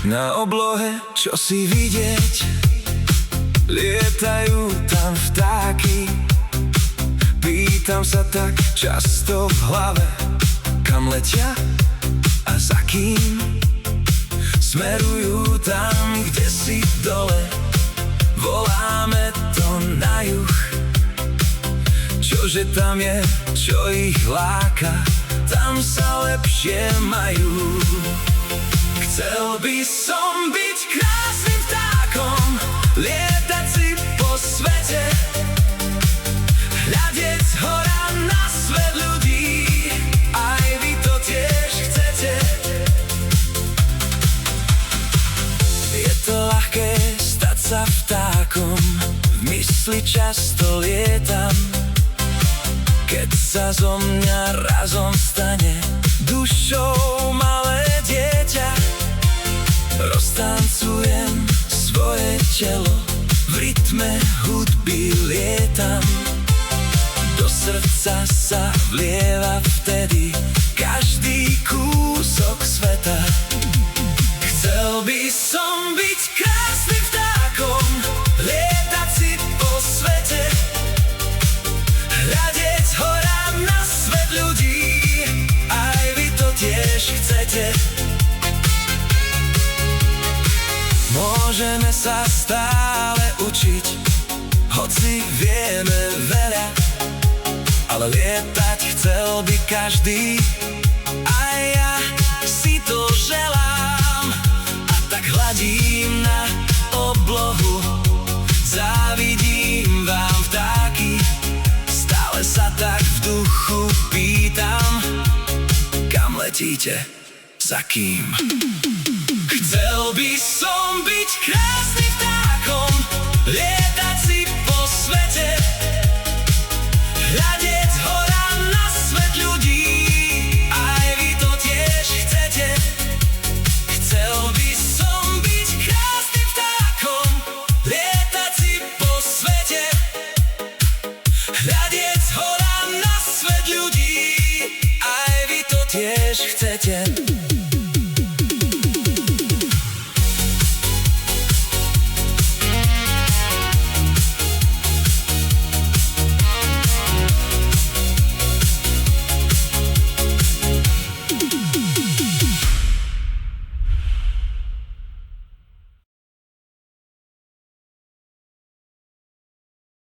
Na oblohe, čo si vidieť, lietajú tam vtáky. Pýtam sa tak často v hlave, kam letia a za kým. Smerujú tam, kde si dole, voláme to na juh. Čože tam je, čo ich láka, tam sa lepšie majú. Chcel by som byť krásnym vtákom, lietať si po svete, hľadieť zhora na svet ľudí. Aj vy to tiež chcete. Je to ľahké stať sa vtákom, v mysli často lietam. Keď sa zo mňa razom stane dušou malé dieťa, roztancujem svoje telo, v rytme hudby lietam. Do srdca sa vlieva vtedy každý kúsok sveta. Chcel by som byť krásnym vtákom, lietať si po svete, hľadieť hora na svet ľudí. Aj vy to tiež chcete. Môžeme sa stále učiť, hoci vieme veľa, ale lietať chcel by každý. Aj ja si to želám, a tak hladím na oblohu. Závidím vám vtáky, stále sa tak v duchu pýtam, kam letíte, za kým. Chcel by som byť krásnym vtákom, lietať si po svete, hľadieť